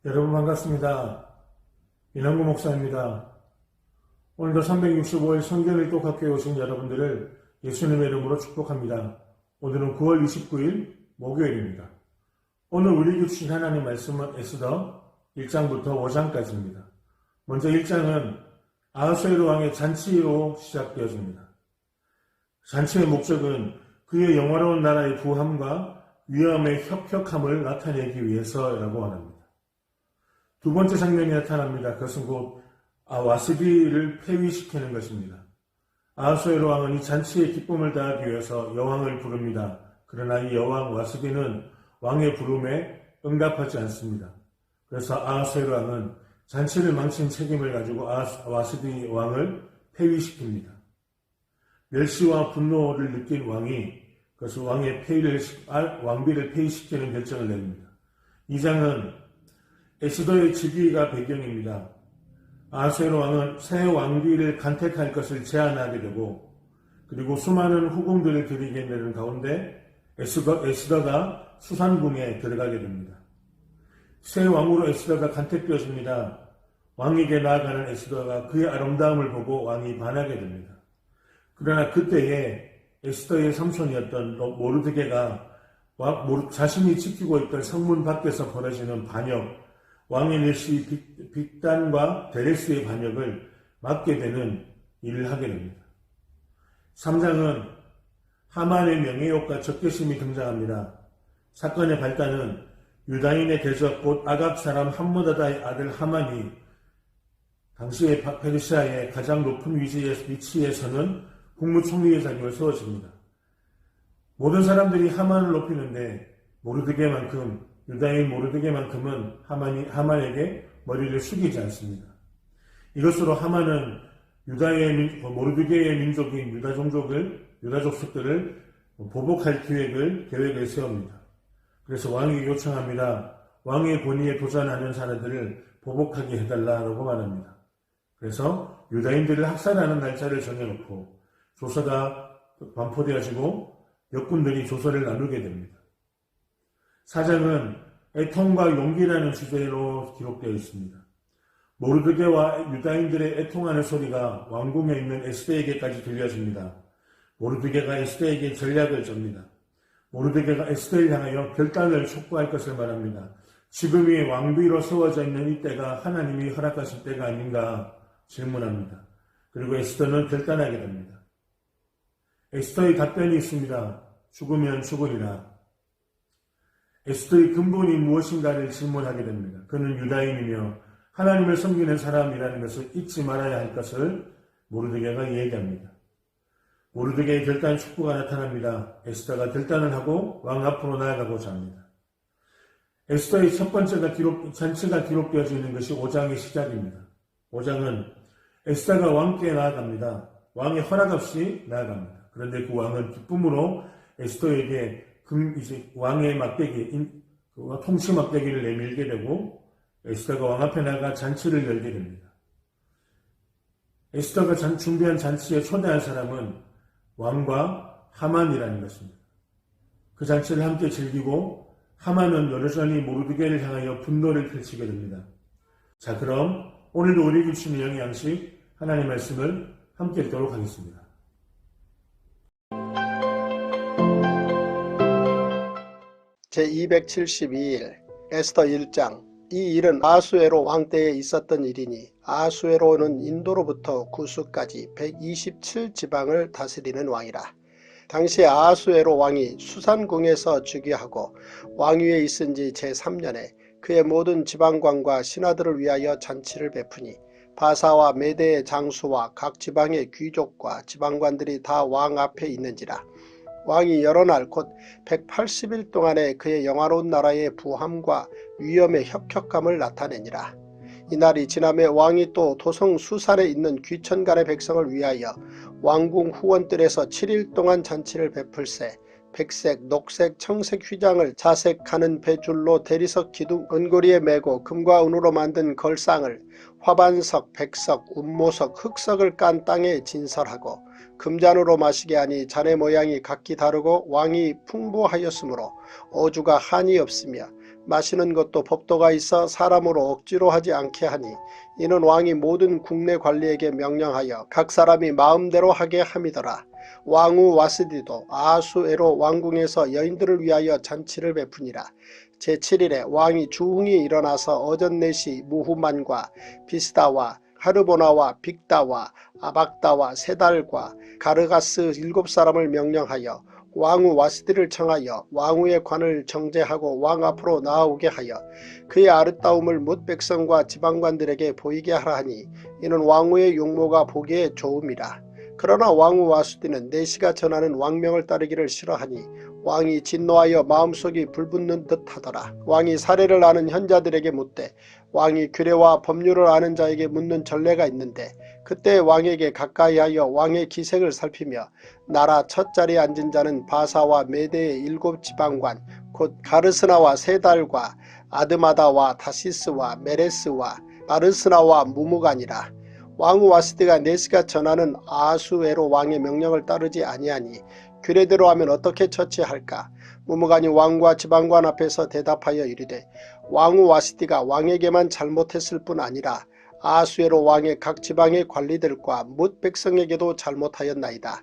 여러분 반갑습니다. 이남구 목사입니다. 오늘도 365일 성경을 똑같게 오신 여러분들을 예수님의 이름으로 축복합니다. 오늘은 9월 29일 목요일입니다. 오늘 우리에게 주신 하나님 말씀은 에스더 1장부터 5장까지입니다. 먼저 1장은 아하수에로 왕의 잔치로 시작되어집니다. 잔치의 목적은 그의 영화로운 나라의 부함과 위엄의 혁혁함을 나타내기 위해서라고 말합니다. 두 번째 장면이 나타납니다. 그것은 곧 와스디를 폐위시키는 것입니다. 아하수에로 왕은 이 잔치의 기쁨을 더하기 위해서 여왕을 부릅니다. 그러나 이 여왕 와스디는 왕의 부름에 응답하지 않습니다. 그래서 아하수에로 왕은 잔치를 망친 책임을 가지고 와스디 왕을 폐위시킵니다. 멸시와 분노를 느낀 왕이 그래서 왕비를 폐위시키는 결정을 냅니다. 이 장은 에스더의 즉위가 배경입니다. 아하수에로 왕은 새 왕비를 간택할 것을 제안하게 되고 그리고 수많은 후궁들을 들이게 되는 가운데 에스더가 수산궁에 들어가게 됩니다. 새 왕으로 에스더가 간택되어집니다. 왕에게 나아가는 에스더가 그의 아름다움을 보고 왕이 반하게 됩니다. 그러나 그때에 에스더의 삼손이었던 모르드게가 자신이 지키고 있던 성문 밖에서 벌어지는 반역, 왕의 멸시 빅단과 데레스의 반역을 막게 되는 일을 하게 됩니다. 3장은 하만의 명예욕과 적개심이 등장합니다. 사건의 발단은 유다인의 대적 곧 아각 사람 함므다다의 아들 하만이 당시의 페르시아의 가장 높은 위치에 서는 국무총리의 자리에 세워집니다. 모든 사람들이 하만을 높이는데 유다인 모르드게만큼은 하만에게 머리를 숙이지 않습니다. 이것으로 하만은 모르드게의 민족인 유다 족속들을 보복할 계획을 세웁니다. 그래서 왕에게 요청합니다. 왕의 권위에 도전하는 사람들을 보복하게 해달라고 말합니다. 그래서 유다인들을 학살하는 날짜를 정해놓고 조서가 반포되어지고 역군들이 조서를 나누게 됩니다. 4장은 애통과 용기라는 주제로 기록되어 있습니다. 모르드게와 유다인들의 애통하는 소리가 왕궁에 있는 에스더에게까지 들려집니다. 모르드게가 에스더에게 전략을 줍니다. 모르드게가 에스더를 향하여 결단을 촉구할 것을 말합니다. 지금이 왕비로 세워져 있는 이때가 하나님이 허락하신 때가 아닌가 질문합니다. 그리고 에스더는 결단하게 됩니다. 에스더의 답변이 있습니다. 죽으면 죽으리라. 에스더의 근본이 무엇인가를 질문하게 됩니다. 그는 유다인이며 하나님을 섬기는 사람이라는 것을 잊지 말아야 할 것을 모르드게가 얘기합니다. 모르드게의 결단 촉구가 나타납니다. 에스더가 결단을 하고 왕 앞으로 나아가고자 합니다. 에스더의 첫 번째 잔치가 기록되어져 있는 것이 5장의 시작입니다. 5장은 에스더가 왕께 나아갑니다. 왕의 허락 없이 나아갑니다. 그런데 그 왕은 기쁨으로 에스더에게 왕의 통치 막대기를 내밀게 되고 에스더가 왕 앞에 나가 잔치를 열게 됩니다. 에스더가 준비한 잔치에 초대한 사람은 왕과 하만이라는 것입니다. 그 잔치를 함께 즐기고 하만은 여전히 모르드게를 향하여 분노를 펼치게 됩니다. 자, 그럼 오늘도 우리에게 주시는 영양식 하나님의 말씀을 함께 읽도록 하겠습니다. 제272일 에스더 1장. 이 일은 아하수에로 왕 때에 있었던 일이니 아하수에로는 인도로부터 구스까지 127지방을 다스리는 왕이라. 당시 아하수에로 왕이 수산궁에서 즉위하고 왕위에 있은 지 제3년에 그의 모든 지방관과 신하들을 위하여 잔치를 베푸니 바사와 메대의 장수와 각 지방의 귀족과 지방관들이 다 왕 앞에 있는지라. 왕이 여러 날 곧 180일 동안에 그의 영화로운 나라의 부함과 위엄의 혁혁함을 나타내니라. 이날이 지남에 왕이 또 도성 수산에 있는 귀천간의 백성을 위하여 왕궁 후원들에서 7일 동안 잔치를 베풀세 백색, 녹색, 청색 휘장을 자색하는 배줄로 대리석 기둥 은고리에 매고 금과 은으로 만든 걸상을 화반석, 백석, 운모석, 흑석을 깐 땅에 진설하고 금잔으로 마시게 하니 잔의 모양이 각기 다르고 왕이 풍부하였으므로 어주가 한이 없으며 마시는 것도 법도가 있어 사람으로 억지로 하지 않게 하니 이는 왕이 모든 국내 관리에게 명령하여 각 사람이 마음대로 하게 함이더라. 왕후 와스디도 아하수에로 왕궁에서 여인들을 위하여 잔치를 베푸니라. 제7일에 왕이 주흥이 일어나서 어전넷이 무후만과 비스다와 하르보나와 빅다와 아박다와 세달과 가르가스 7사람을 명령하여 왕후 와스디를 청하여 왕후의 관을 정제하고 왕 앞으로 나아오게 하여 그의 아름다움을 뭇 백성과 지방관들에게 보이게 하라 하니 이는 왕후의 용모가 보기에 좋음이라. 그러나 왕후 와스디는 내시가 전하는 왕명을 따르기를 싫어하니 왕이 진노하여 마음속이 불붙는 듯 하더라. 왕이 사례를 아는 현자들에게 묻되 왕이 규례와 법률을 아는 자에게 묻는 전례가 있는데 그때 왕에게 가까이하여 왕의 기색을 살피며 나라 첫 자리에 앉은 자는 바사와 메대의 7지방관 곧 가르스나와 세달과 아드마다와 다시스와 메레스와 바르스나와 무무간이라. 왕후 와스디가 내시가 전하는 아하수에로 왕의 명령을 따르지 아니하니 규례대로 하면 어떻게 처치할까? 무무간이 왕과 지방관 앞에서 대답하여 이르되 왕후 와스디가 왕에게만 잘못했을 뿐 아니라 아하수에로 왕의 각 지방의 관리들과 뭇 백성에게도 잘못하였나이다.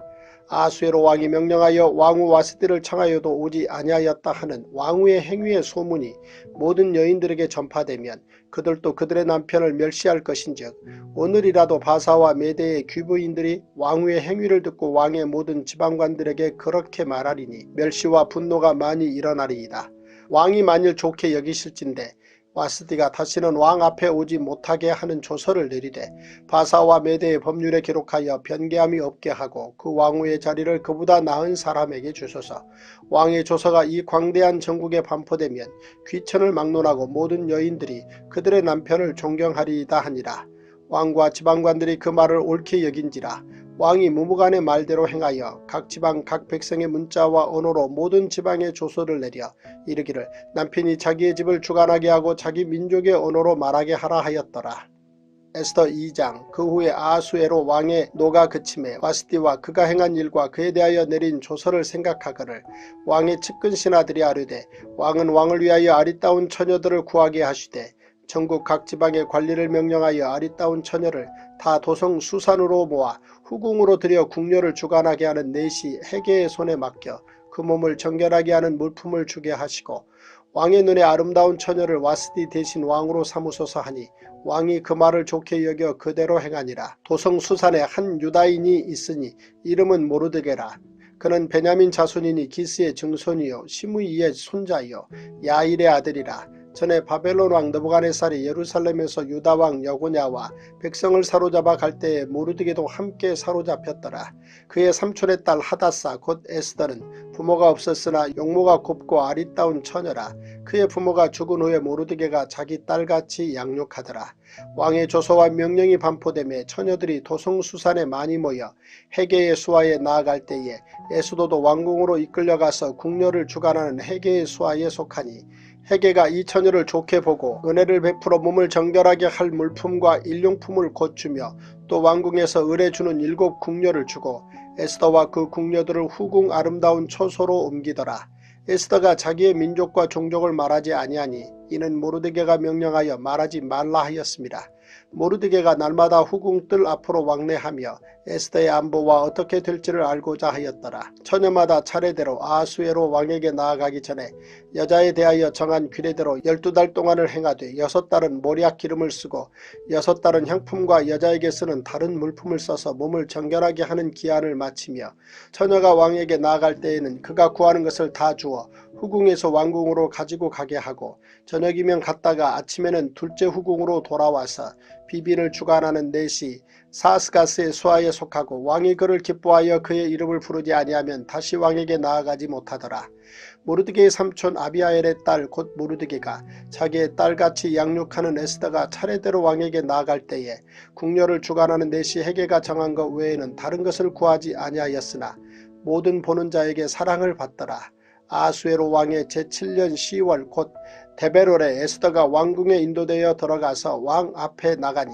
아하수에로 왕이 명령하여 왕후 와스디를 청하여도 오지 아니하였다 하는 왕후의 행위의 소문이 모든 여인들에게 전파되면 그들도 그들의 남편을 멸시할 것인즉 오늘이라도 바사와 메대의 귀부인들이 왕후의 행위를 듣고 왕의 모든 지방관들에게 그렇게 말하리니 멸시와 분노가 많이 일어나리이다. 왕이 만일 좋게 여기실진대 와스디가 다시는 왕 앞에 오지 못하게 하는 조서를 내리되 바사와 메대의 법률에 기록하여 변개함이 없게 하고 그 왕후의 자리를 그보다 나은 사람에게 주소서. 왕의 조서가 이 광대한 전국에 반포되면 귀천을 막론하고 모든 여인들이 그들의 남편을 존경하리이다 하니라. 왕과 지방관들이 그 말을 옳게 여긴지라. 왕이 무무간의 말대로 행하여 각 지방 각 백성의 문자와 언어로 모든 지방에 조서를 내려 이르기를 남편이 자기의 집을 주관하게 하고 자기 민족의 언어로 말하게 하라 하였더라. 에스더 2장. 그 후에 아하수에로 왕의 노가 그침에 와스디와 그가 행한 일과 그에 대하여 내린 조서를 생각하거늘 왕의 측근 신하들이 아뢰되 왕은 왕을 위하여 아리따운 처녀들을 구하게 하시되 전국 각 지방의 관리를 명령하여 아리따운 처녀를 다 도성 수산으로 모아 후궁으로 들여 궁녀를 주관하게 하는 내시 헤게의 손에 맡겨 그 몸을 정결하게 하는 물품을 주게 하시고 왕의 눈에 아름다운 처녀를 와스디 대신 왕으로 삼으소서 하니 왕이 그 말을 좋게 여겨 그대로 행하니라. 도성 수산에 한 유다인이 있으니 이름은 모르드게라. 그는 베냐민 자손이니 기스의 증손이요 시므이의 손자이요 야일의 아들이라. 전에 바벨론 왕 느부갓네살이 예루살렘에서 유다 왕 여고냐와 백성을 사로잡아 갈 때에 모르드게도 함께 사로잡혔더라. 그의 삼촌의 딸 하다사 곧 에스더는 부모가 없었으나 용모가 곱고 아리따운 처녀라. 그의 부모가 죽은 후에 모르드게가 자기 딸같이 양육하더라. 왕의 조서와 명령이 반포되매 처녀들이 도성수산에 많이 모여 헤게의 수하에 나아갈 때에 에스더도 왕궁으로 이끌려가서 궁녀를 주관하는 헤게의 수하에 속하니 헤게가 이 처녀를 좋게 보고 은혜를 베풀어 몸을 정결하게 할 물품과 일용품을 곧 주며 또 왕궁에서 의뢰 주는 7 궁녀를 주고 에스더와 그 궁녀들을 후궁 아름다운 초소로 옮기더라. 에스더가 자기의 민족과 종족을 말하지 아니하니 이는 모르드게가 명령하여 말하지 말라 하였습니다. 모르드게가 날마다 후궁 뜰 앞으로 왕래하며 에스더의 안보와 어떻게 될지를 알고자 하였더라. 처녀마다 차례대로 아하수에로 왕에게 나아가기 전에 여자에 대하여 정한 규례대로 12달 동안을 행하되 6달은 모략 기름을 쓰고 6달은 향품과 여자에게 쓰는 다른 물품을 써서 몸을 정결하게 하는 기한을 마치며 처녀가 왕에게 나아갈 때에는 그가 구하는 것을 다 주어 후궁에서 왕궁으로 가지고 가게 하고 저녁이면 갔다가 아침에는 둘째 후궁으로 돌아와서 비빈을 주관하는 넷이 사스가스의 수하에 속하고 왕이 그를 기뻐하여 그의 이름을 부르지 아니하면 다시 왕에게 나아가지 못하더라. 모르드게의 삼촌 아비하엘의 딸 곧 모르드게가 자기의 딸같이 양육하는 에스더가 차례대로 왕에게 나아갈 때에 궁녀를 주관하는 넷이 헤게가 정한 것 외에는 다른 것을 구하지 아니하였으나 모든 보는 자에게 사랑을 받더라. 아하수에로 왕의 제7년 10월 곧 데베롤에 에스더가 왕궁에 인도되어 들어가서 왕 앞에 나가니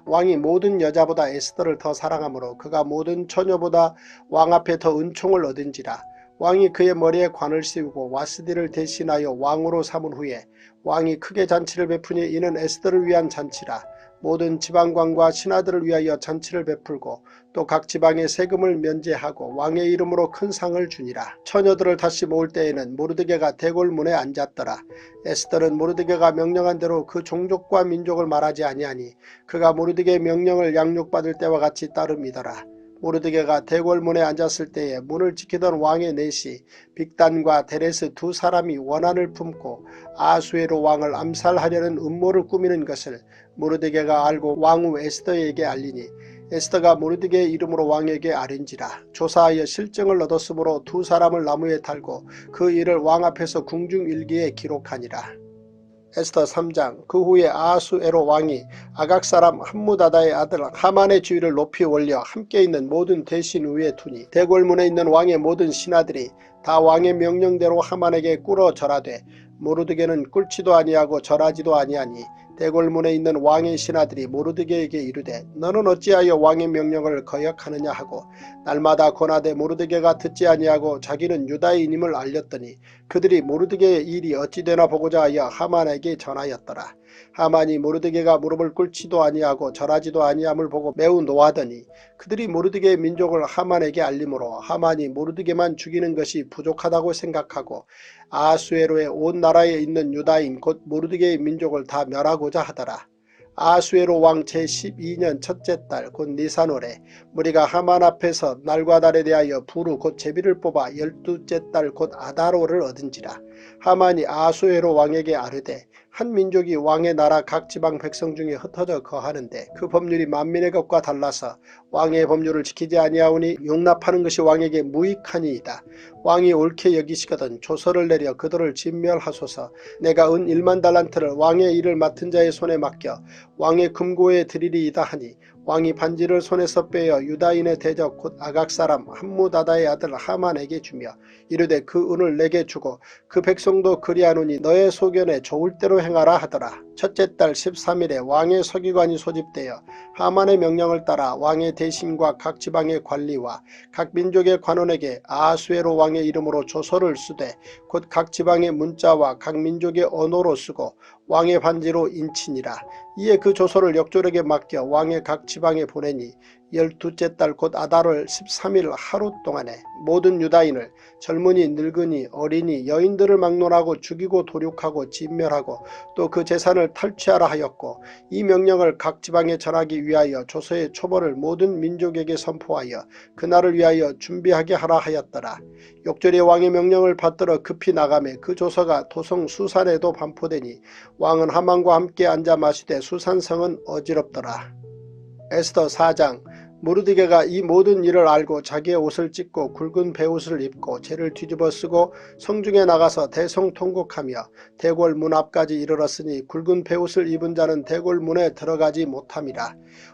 왕이 모든 여자보다 에스더를 더 사랑하므로 그가 모든 처녀보다 왕 앞에 더 은총을 얻은지라. 왕이 그의 머리에 관을 씌우고 와스디를 대신하여 왕으로 삼은 후에 왕이 크게 잔치를 베푸니 이는 에스더를 위한 잔치라. 모든 지방관과 신하들을 위하여 잔치를 베풀고 또 각 지방의 세금을 면제하고 왕의 이름으로 큰 상을 주니라. 처녀들을 다시 모을 때에는 모르드게가 대궐문에 앉았더라. 에스더는 모르드게가 명령한 대로 그 종족과 민족을 말하지 아니하니 그가 모르드게의 명령을 양육받을 때와 같이 따름이더라. 모르드게가 대궐문에 앉았을 때에 문을 지키던 왕의 넷이 빅단과 데레스 두 사람이 원한을 품고 아수에로 왕을 암살하려는 음모를 꾸미는 것을 모르드게가 알고 왕후 에스더에게 알리니 에스더가 모르드게의 이름으로 왕에게 아뢰니라. 조사하여 실증을 얻었으므로 두 사람을 나무에 달고 그 일을 왕 앞에서 궁중일기에 기록하니라. 에스더 3장. 그 후에 아하수에로 왕이 아각 사람 함무다다의 아들 하만의 지위를 높이 올려 함께 있는 모든 대신 위에 두니 대궐문에 있는 왕의 모든 신하들이 다 왕의 명령대로 하만에게 꿇어 절하되 모르드게는 꿇지도 아니하고 절하지도 아니하니 대궐문에 있는 왕의 신하들이 모르드게에게 이르되 너는 어찌하여 왕의 명령을 거역하느냐 하고 날마다 권하되 모르드게가 듣지 아니하고 자기는 유다인임을 알렸더니 그들이 모르드게의 일이 어찌 되나 보고자 하여 하만에게 전하였더라. 하만이 모르드게가 무릎을 꿇지도 아니하고 절하지도 아니함을 보고 매우 노하더니 그들이 모르드게의 민족을 하만에게 알림으로 하만이 모르드게만 죽이는 것이 부족하다고 생각하고 아하수에로의 온 나라에 있는 유다인 곧 모르드게의 민족을 다 멸하고자 하더라. 아하수에로 왕 제12년 첫째 달 곧 니산월에 무리가 하만 앞에서 날과 달에 대하여 부르 곧 제비를 뽑아 12째 달 곧 아다로를 얻은지라. 하만이 아하수에로 왕에게 아뢰되 한 민족이 왕의 나라 각 지방 백성 중에 흩어져 거하는데 그 법률이 만민의 것과 달라서 왕의 법률을 지키지 아니하오니 용납하는 것이 왕에게 무익하니이다. 왕이 옳게 여기시거든 조서를 내려 그들을 진멸하소서. 내가 은 1만 달란트를 왕의 일을 맡은 자의 손에 맡겨 왕의 금고에 드리리이다 하니 왕이 반지를 손에서 빼어 유다인의 대적 곧 아각 사람 함무다다의 아들 하만에게 주며 이르되 그 은을 내게 주고 그 백성도 그리하노니 너의 소견에 좋을 대로 행하라 하더라. 첫째 달 13일에 왕의 서기관이 소집되어 하만의 명령을 따라 왕의 대신과 각 지방의 관리와 각 민족의 관원에게 아하수에로 왕의 이름으로 조서를 쓰되 곧 각 지방의 문자와 각 민족의 언어로 쓰고 왕의 반지로 인치니라. 이에 그 조서를 역졸에게 맡겨 왕의 각 지방에 보내니 12째 달 곧 아달월 13일 하루 동안에 모든 유다인을 젊은이 늙은이 어린이 여인들을 막론하고 죽이고 도륙하고 진멸하고 또 그 재산을 탈취하라 하였고 이 명령을 각 지방에 전하기 위하여 조서의 초본을 모든 민족에게 선포하여 그날을 위하여 준비하게 하라 하였더라. 역졸이 왕의 명령을 받들어 급히 나가매 그 조서가 도성 수산에도 반포되니 왕은 하만과 함께 앉아 마시되 수산성은 어지럽더라. 에스더 4장. 모르드게가 이 모든 일을 알고 자기의 옷을 찢고 굵은 베옷을 입고 재를 뒤집어 쓰고 성중에 나가서 대성통곡하며 대궐 문 앞까지 이르렀으니 굵은 베옷을 입은 자는 대궐 문에 들어가지 못함이라.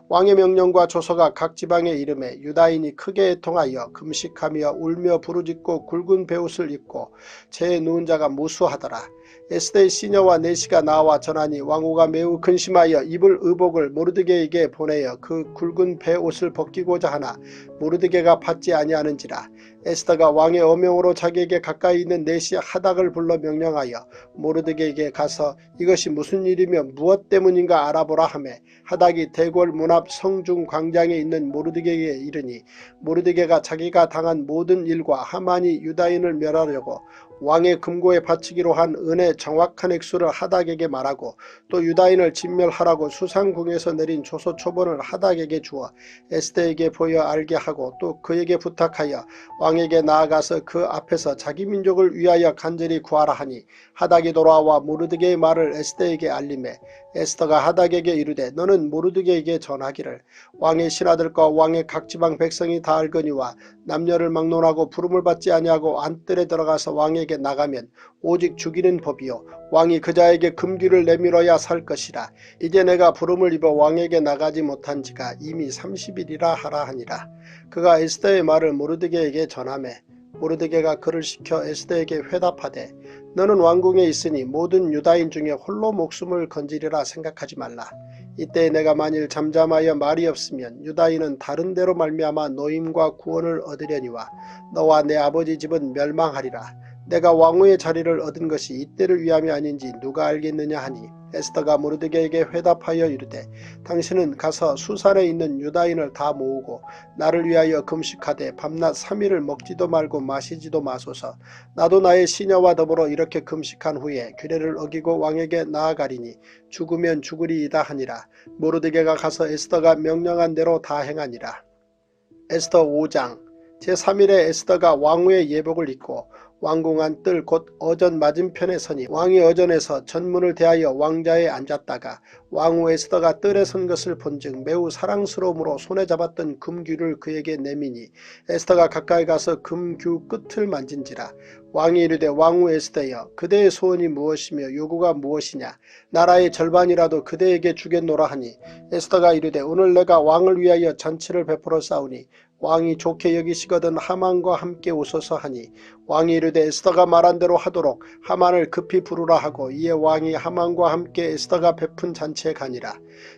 왕의 명령과 조서가 각 지방에 이름에 유다인이 크게 애통하여 금식하며 울며 부르짖고 굵은 베옷을 입고 재에 누운 자가 무수하더라. 에스더의 시녀와 내시가 나와 전하니 왕후가 매우 근심하여 입을 의복을 모르드게에게 보내어 그 굵은 베옷을 벗기고자 하나 모르드게가 받지 아니하는지라. 에스더가 왕의 어명으로 자기에게 가까이 있는 내시 하닥을 불러 명령하여 모르드게에게 가서 이것이 무슨 일이며 무엇 때문인가 알아보라 하매 하닥이 대궐 문 앞 성중 광장에 있는 모르드게에게 이르니 모르드게가 자기가 당한 모든 일과 하만이 유다인을 멸하려고 왕의 금고에 바치기로 한 은의 정확한 액수를 하닥에게 말하고 또 유다인을 진멸하라고 수상궁에서 내린 조서 초본을 하닥에게 주어 에스더에게 보여 알게 하고 또 그에게 부탁하여 왕에게 나아가서 그 앞에서 자기 민족을 위하여 간절히 구하라 하니 하닥이 돌아와 모르드게의 말을 에스더에게 알림해 에스더가 하닥에게 이르되 너는 모르드게에게 전하기를 왕의 신하들과 왕의 각 지방 백성이 다 알거니와 남녀를 막론하고 부름을 받지 아니하고 안뜰에 들어가서 왕에게 나가면 오직 죽이는 법이요 왕이 그자에게 금귀를 내밀어야 살 것이라. 이제 내가 부름을 입어 왕에게 나가지 못한 지가 이미 30일이라 하라 하니라. 그가 에스더의 말을 모르드게에게 전하매 모르드게가 그를 시켜 에스더에게 회답하되 너는 왕궁에 있으니 모든 유다인 중에 홀로 목숨을 건지리라 생각하지 말라. 이때 내가 만일 잠잠하여 말이 없으면 유다인은 다른 데로 말미암아 노임과 구원을 얻으려니와 너와 내 아버지 집은 멸망하리라. 내가 왕후의 자리를 얻은 것이 이때를 위함이 아닌지 누가 알겠느냐 하니 에스더가 모르드게에게 회답하여 이르되 당신은 가서 수산에 있는 유다인을 다 모으고 나를 위하여 금식하되 밤낮 3일을 먹지도 말고 마시지도 마소서. 나도 나의 시녀와 더불어 이렇게 금식한 후에 규례를 어기고 왕에게 나아가리니 죽으면 죽으리이다 하니라. 모르드게가 가서 에스더가 명령한 대로 다 행하니라. 에스더 5장. 제3일에 에스더가 왕후의 예복을 입고 왕궁안 뜰 곧 어전 맞은편에 서니 왕이 어전에서 전문을 대하여 왕자에 앉았다가 왕후 에스더가 뜰에 선 것을 본즉 매우 사랑스러움으로 손에 잡았던 금규를 그에게 내미니 에스더가 가까이 가서 금규 끝을 만진지라. 왕이 이르되 왕후 에스더여 그대의 소원이 무엇이며 요구가 무엇이냐. 나라의 절반이라도 그대에게 주겠노라 하니 에스더가 이르되 오늘 내가 왕을 위하여 잔치를 베풀어 싸우니 왕이 좋게 여기시거든 하만과 함께 오소서 하니 왕이 이르되 에스더가 말한 대로 하도록 하만을 급히 부르라 하고 이에 왕이 하만과 함께 에스더가 베푼 잔치에 가니라.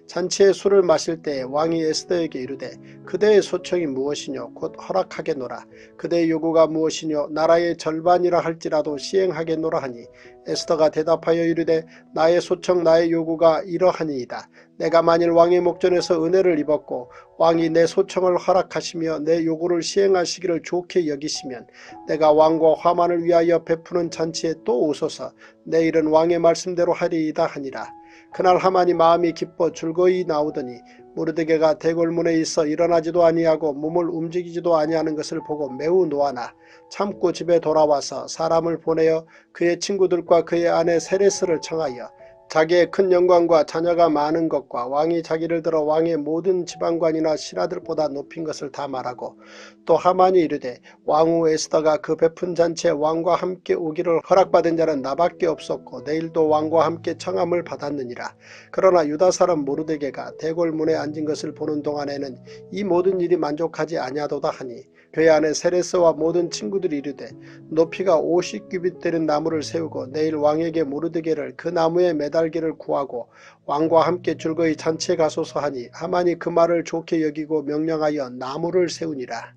잔치에 술을 마실 때에 왕이 에스더에게 이르되 그대의 소청이 무엇이뇨 곧 허락하겠노라. 그대의 요구가 무엇이뇨 나라의 절반이라 할지라도 시행하겠노라 하니 에스더가 대답하여 이르되 나의 소청 나의 요구가 이러하니이다. 내가 만일 왕의 목전에서 은혜를 입었고 왕이 내 소청을 허락하시며 내 요구를 시행하시기를 좋게 여기시면 내가 왕과 하만을 위하여 베푸는 잔치에 또 오소서. 내일은 왕의 말씀대로 하리이다 하니라. 그날 하만이 마음이 기뻐 즐거이 나오더니 모르드게가 대궐문에 있어 일어나지도 아니하고 몸을 움직이지도 아니하는 것을 보고 매우 노하나 참고 집에 돌아와서 사람을 보내어 그의 친구들과 그의 아내 세레스를 청하여 자기의 큰 영광과 자녀가 많은 것과 왕이 자기를 들어 왕의 모든 지방관이나 신하들보다 높인 것을 다 말하고 또 하만이 이르되 왕후 에스더가 그 베푼 잔치에 왕과 함께 오기를 허락받은 자는 나밖에 없었고 내일도 왕과 함께 청함을 받았느니라. 그러나 유다 사람 모르드게가 대궐문에 앉은 것을 보는 동안에는 이 모든 일이 만족하지 아니하도다 하니 그의 아내 세레스와 모든 친구들이 이르되 높이가 50규빗 되는 나무를 세우고 내일 왕에게 모르드게를 그 나무에 매달기를 구하고 왕과 함께 즐거이 잔치에 가소서 하니 하만이 그 말을 좋게 여기고 명령하여 나무를 세우니라.